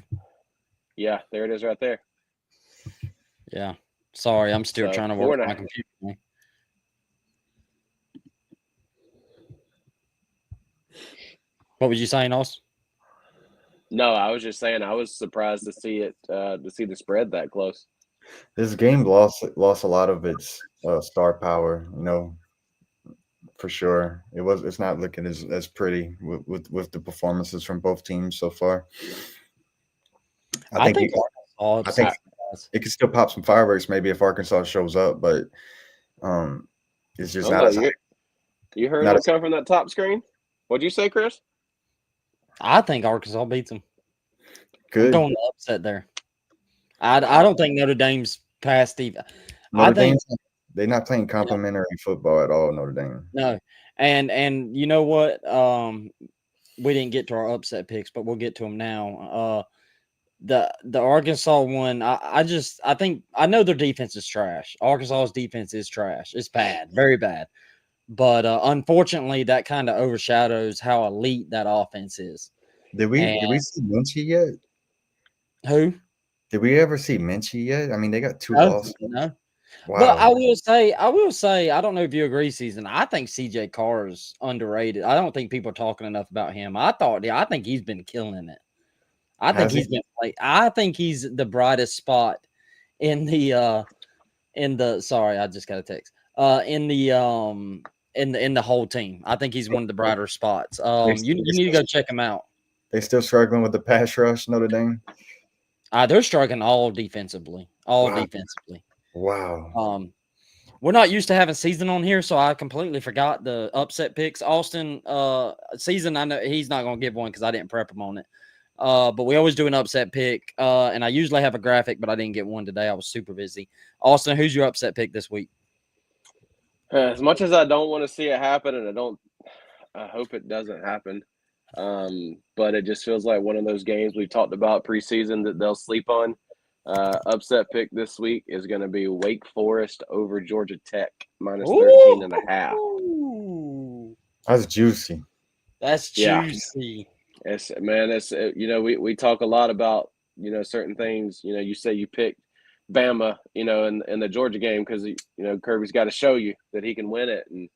Yeah, there it is right there. Yeah. Sorry, I'm still trying to work my computer. What was you saying, Austin? No, I was just saying I was surprised to see it to see the spread that close. This game lost a lot of its star power, for sure. It's not looking as pretty with the performances from both teams so far. I think it could still pop some fireworks maybe if Arkansas shows up, but it's just not as high. You heard it come from that top screen? What'd you say, Chris? I think Arkansas beats them. Good. I'm going to upset there. I don't think Notre Dame's past even. They're not playing complimentary football at all, Notre Dame. No. And you know what? We didn't get to our upset picks, but we'll get to them now. The Arkansas one, I think I know their defense is trash. Arkansas's defense is trash. It's bad, very bad. But unfortunately, that kind of overshadows how elite that offense is. Did we see Minchie yet? Who? Did we ever see Minchie yet? I mean, they got 2 losses. No. Wow. But I will say, I don't know if you agree, Season. I think CJ Carr is underrated. I don't think people are talking enough about him. I think he's been killing it. I think he's the brightest spot in the sorry, I just got a text. In the whole team. I think he's one of the brighter spots. You need to go check him out. They still struggling with the pass rush, Notre Dame? They're struggling all defensively. Defensively. Wow. We're not used to having Season on here, so I completely forgot the upset picks. Austin, Season, I know he's not going to give one because I didn't prep him on it. But we always do an upset pick, and I usually have a graphic, but I didn't get one today. I was super busy. Austin, who's your upset pick this week? As much as I don't want to see it happen, and I hope it doesn't happen. But it just feels like one of those games we've talked about preseason that they'll sleep on. Upset pick this week is going to be Wake Forest over Georgia Tech -13.5. That's juicy. That's juicy. We talk a lot about, certain things. You say you picked Bama, in the Georgia game because, Kirby's got to show you that he can win it. And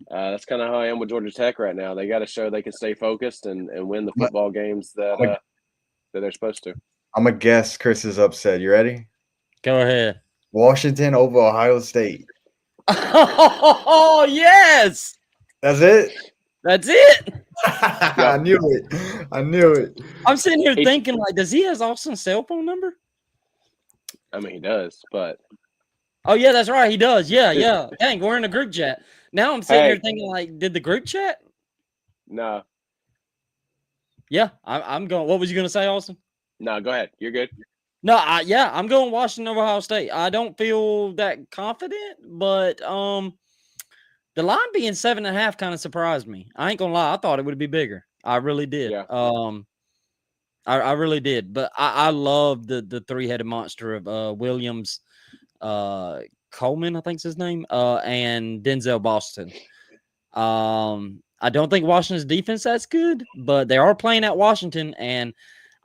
that's kind of how I am with Georgia Tech right now. They got to show they can stay focused and win the football games that they're supposed to. I'm going to guess Chris is upset. You ready? Go ahead. Washington over Ohio State. Oh, yes. That's it? That's it. I knew it. I'm sitting here thinking, like, does he have Austin's cell phone number? I mean, he does, but. Oh, yeah, that's right. He does. Yeah. Dang, we're in a group chat. Now I'm sitting here thinking, like, did the group chat? No. Yeah, I'm going. What was you going to say, Austin? No, go ahead. You're good. No, I'm going Washington over Ohio State. I don't feel that confident, but the line being 7.5 kind of surprised me. I ain't gonna lie, I thought it would be bigger. I really did. Yeah. I really did. But I love the three-headed monster of Williams, Coleman, I think's his name, and Denzel Boston. I don't think Washington's defense that's good, but they are playing at Washington, and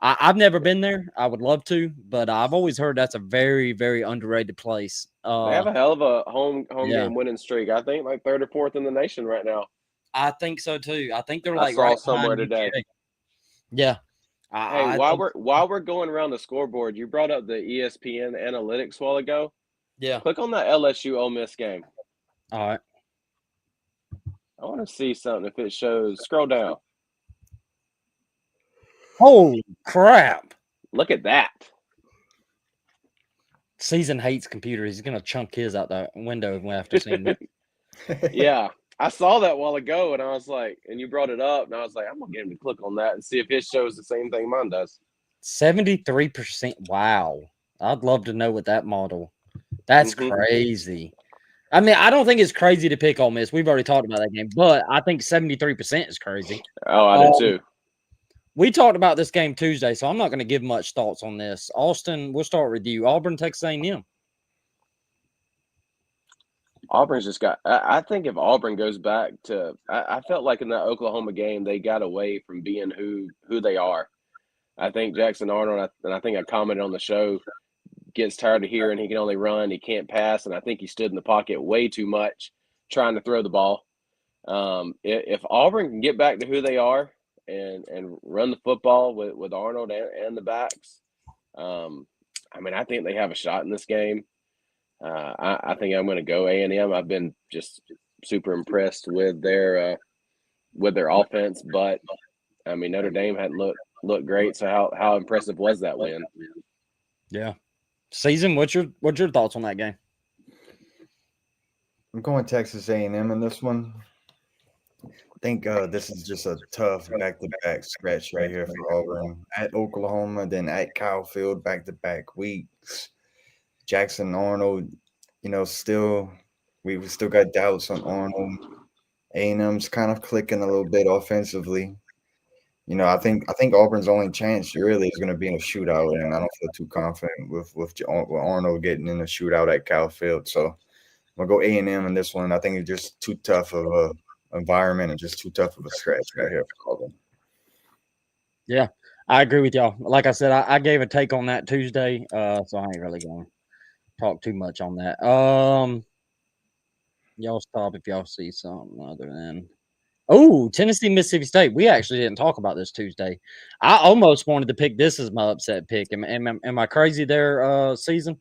I've never been there. I would love to, but I've always heard that's a very, very underrated place. They have a hell of a home Yeah. game winning streak. I think like 3rd or 4th in the nation right now. I think so too. I think they're I like saw right somewhere behind today. UGA. Yeah. Hey, I while we're going around the scoreboard, you brought up the ESPN analytics a while ago. Yeah. Click on that LSU Ole Miss game. All right. I want to see something if it shows. Scroll down. Holy crap. Look at that. Season hates computers. He's going to chunk his out the window after seeing it. Yeah. I saw that a while ago, and I was like, and you brought it up, and I was like, I'm going to get him to click on that and see if it shows the same thing mine does. 73%. Wow. I'd love to know what that model. That's crazy. I mean, I don't think it's crazy to pick Ole Miss. We've already talked about that game, but I think 73% is crazy. Oh, I do too. We talked about this game Tuesday, so I'm not going to give much thoughts on this. Austin, we'll start with you. Auburn, Texas A&M. Auburn's just got – I think if Auburn goes back to – I felt like in that Oklahoma game they got away from being who they are. I think Jackson Arnold, and I think I commented on the show, gets tired of hearing he can only run, he can't pass, and I think he stood in the pocket way too much trying to throw the ball. If Auburn can get back to who they are and run the football with Arnold and the backs, I mean, I think they have a shot in this game. I think I'm going to go A&M. I've been just super impressed with their offense, but I mean Notre Dame hadn't looked great. So how impressive was that win? Yeah. Season, what's your thoughts on that game? I'm going Texas A&M in this one. I think this is just a tough back-to-back stretch right here for Auburn. At Oklahoma, then at Kyle Field, back-to-back weeks. Jackson Arnold, still we still got doubts on Arnold. A&M's kind of clicking a little bit offensively. I think Auburn's only chance really is going to be in a shootout, and I don't feel too confident with Arnold getting in a shootout at Cal Field. So I'm gonna go A&M in this one. I think it's just too tough of a environment and just too tough of a scratch right here for Auburn. Yeah, I agree with y'all. Like I said, I gave a take on that Tuesday, so I ain't really going to talk too much on that. Y'all stop if y'all see something other than Tennessee, Mississippi State. We actually didn't talk about this Tuesday. I almost wanted to pick this as my upset pick. Am I crazy there, season?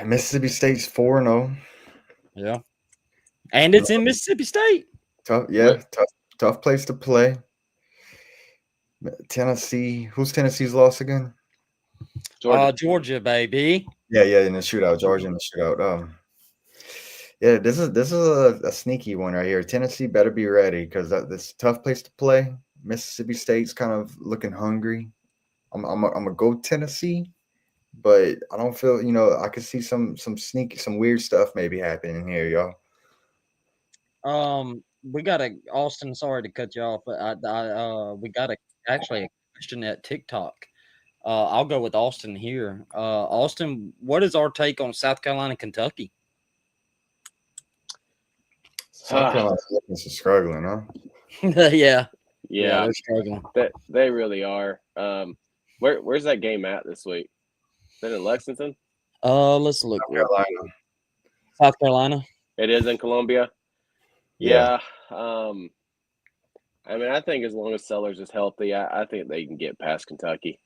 Mississippi State's 4-0. Yeah. And it's in Mississippi State. Tough place to play. Tennessee. Who's Tennessee's loss again? Georgia, baby. Yeah, in the shootout. Georgia in the shootout. Yeah, this is a sneaky one right here. Tennessee better be ready because this is a tough place to play. Mississippi State's kind of looking hungry. I'm gonna go Tennessee, but I don't feel I could see some sneaky, some weird stuff maybe happening here, y'all. We got Austin. Sorry to cut you off, but we got a question at TikTok. I'll go with Austin here. Austin, what is our take on South Carolina, Kentucky? South Carolina's struggling, huh? Yeah, they're struggling. They really are. Where's that game at this week? Is it in Lexington? Let's look. South Carolina. It is in Columbia. Yeah. I mean, I think as long as Sellers is healthy, I think they can get past Kentucky.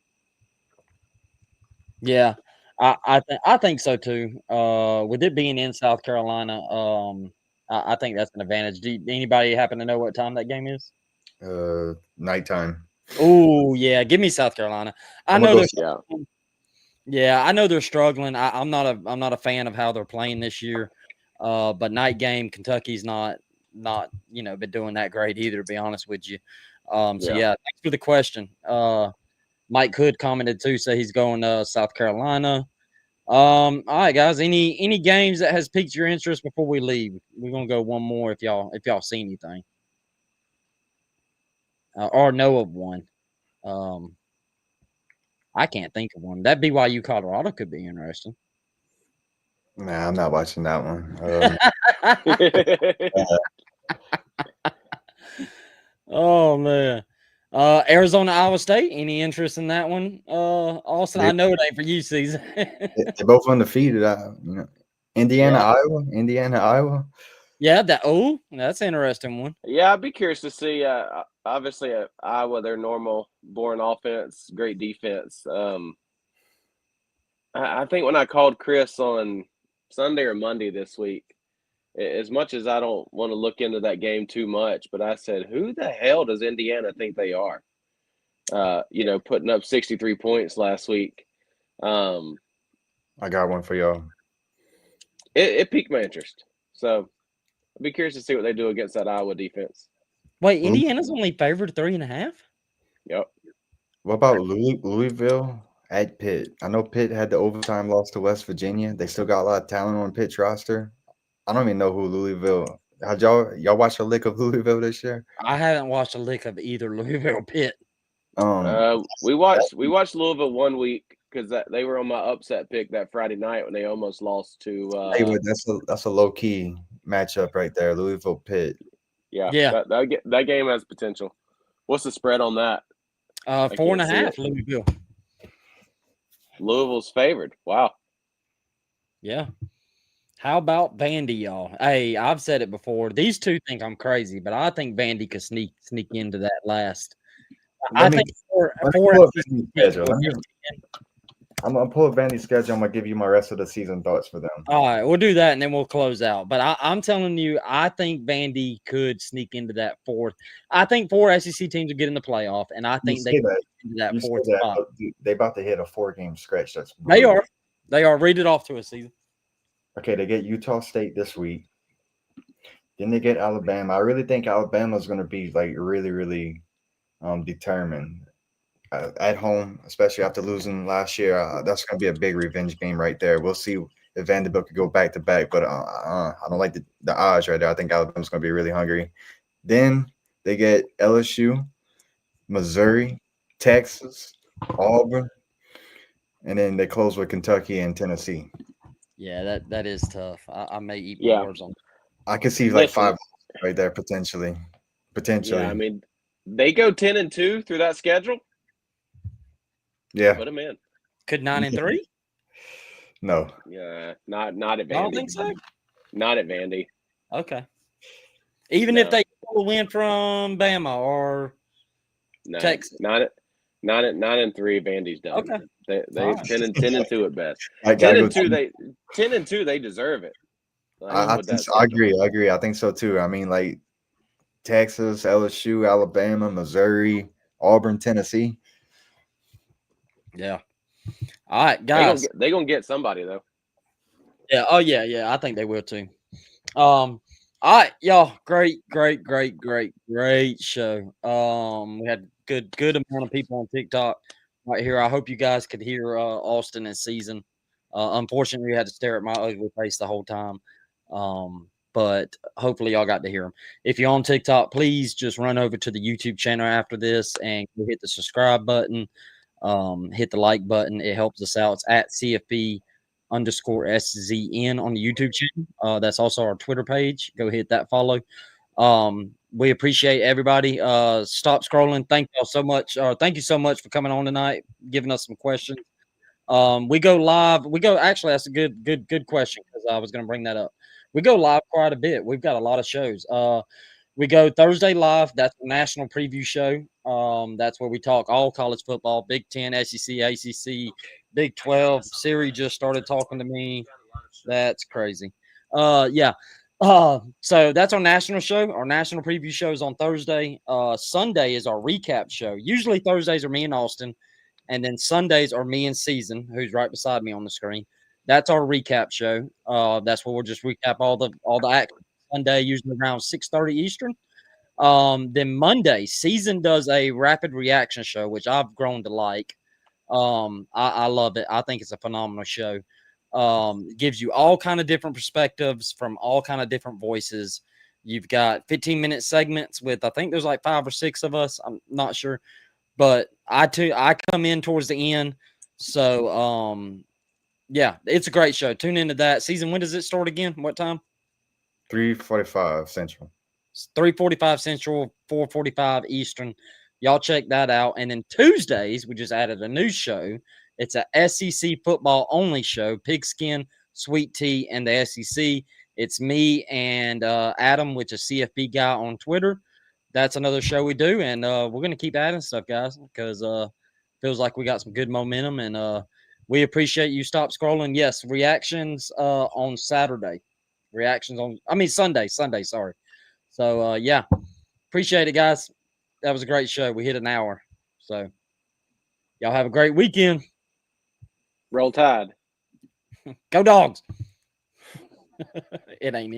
Yeah, I think so too. With it being in South Carolina, I think that's an advantage. Anybody happen to know what time that game is? Nighttime. Oh yeah, give me South Carolina. I know they're struggling. I'm not a fan of how they're playing this year. But night game, Kentucky's not not been doing that great either, to be honest with you. So Yeah. thanks for the question. Mike Hood commented too, so he's going to South Carolina. All right, guys. Any games that has piqued your interest before we leave? We're gonna go one more if y'all see anything or know of one. I can't think of one. That BYU Colorado could be interesting. Nah, I'm not watching that one. Oh man. Arizona Iowa State. Any interest in that one? Austin, I know it ain't for you, Caesar. They're both undefeated. Indiana, Iowa. Yeah, that's an interesting one. Yeah, I'd be curious to see. Obviously, Iowa, their normal, boring offense, great defense. I think when I called Chris on Sunday or Monday this week, as much as I don't want to look into that game too much, but I said, who the hell does Indiana think they are? Putting up 63 points last week. I got one for y'all. It piqued my interest. So I'd be curious to see what they do against that Iowa defense. Wait, Indiana's only favored 3.5? Yep. What about Louisville at Pitt? I know Pitt had the overtime loss to West Virginia. They still got a lot of talent on Pitt's roster. I don't even know who Louisville. Had y'all watched a lick of Louisville this year? I haven't watched a lick of either Louisville or Pitt. We watched Louisville 1 week because they were on my upset pick that Friday night when they almost lost to. That's a low key matchup right there, Louisville Pitt. Yeah. That game has potential. What's the spread on that? 4.5 Louisville. Louisville's favored. Wow. Yeah. How about Vandy, y'all? Hey, I've said it before. These two think I'm crazy, but I think Vandy could sneak into that last. I think I'm gonna pull up Vandy's schedule. I'm gonna give you my rest of the season thoughts for them. All right, we'll do that and then we'll close out. But I'm telling you, I think Vandy could sneak into that fourth. I think 4 SEC teams will get in the playoff, and I think they get into that fourth spot. They about to hit a 4-game stretch. They are. Read it off to us, Caesar. Okay, they get Utah State this week. Then they get Alabama. I really think Alabama's going to be like really, really determined at home, especially after losing last year. That's going to be a big revenge game right there. We'll see if Vanderbilt could go back to back, but I don't like the odds right there. I think Alabama's going to be really hungry. Then they get LSU, Missouri, Texas, Auburn, and then they close with Kentucky and Tennessee. Yeah, that is tough. I may eat my words on that. I could see like 5 right there potentially. Yeah, I mean, they go 10-2 through that schedule. Yeah, put them in. Could 9-3? No. Yeah, not at Vandy. I don't think so. Not at Vandy. Okay. Even if they win from Bama or Texas. 9-3, Vandy's done. Okay. They 10-2 at best. 10-2, they deserve it. I agree. I think so too. I mean, like Texas, LSU, Alabama, Missouri, Auburn, Tennessee. Yeah. All right, guys. They're gonna get somebody though. Yeah. Oh yeah. I think they will too. All right, y'all. Great show. We had good amount of people on TikTok right here. I hope you guys could hear Austin and Season. Unfortunately, we had to stare at my ugly face the whole time. But hopefully y'all got to hear them. If you're on TikTok, please just run over to the YouTube channel after this and hit the subscribe button. Hit the like button. It helps us out. It's at CFB _SZN on the YouTube channel. That's also our Twitter page. Go hit that follow. We appreciate everybody. Stop scrolling. Thank y'all so much. Thank you so much for coming on tonight, giving us some questions. We go live. Actually, that's a good question because I was going to bring that up. We go live quite a bit. We've got a lot of shows. We go Thursday live. That's a national preview show. That's where we talk all college football, Big 10, SEC, ACC, Big 12. Siri just started talking to me. That's crazy. Yeah. So that's our national show. Our national preview show is on Thursday. Sunday is our recap show. Usually Thursdays are me and Austin, and then Sundays are me and Season, who's right beside me on the screen. That's our recap show. That's where we'll just recap all the action. Sunday, usually around 6:30 Eastern. Then Monday, Season does a rapid reaction show, which I've grown to like. I love it. I think it's a phenomenal show. It gives you all kind of different perspectives from all kind of different voices. You've got 15-minute segments with, I think there's like 5 or 6 of us. I'm not sure, but I come in towards the end. So, yeah, it's a great show. Tune into that. Season, when does it start again? What time? 3:45 Central. 3:45 Central, 4:45 Eastern. Y'all check that out. And then Tuesdays, we just added a new show. It's a SEC football only show. Pigskin, Sweet Tea, and the SEC. It's me and Adam, which is CFB guy on Twitter. That's another show we do, and we're gonna keep adding stuff, guys, because feels like we got some good momentum, and we appreciate you. Stop scrolling. Yes, reactions on Saturday. Reactions on, I mean Sunday. Sorry. So, yeah, appreciate it, guys. That was a great show. We hit an hour. So, y'all have a great weekend. Roll Tide. Go Dogs. It ain't in.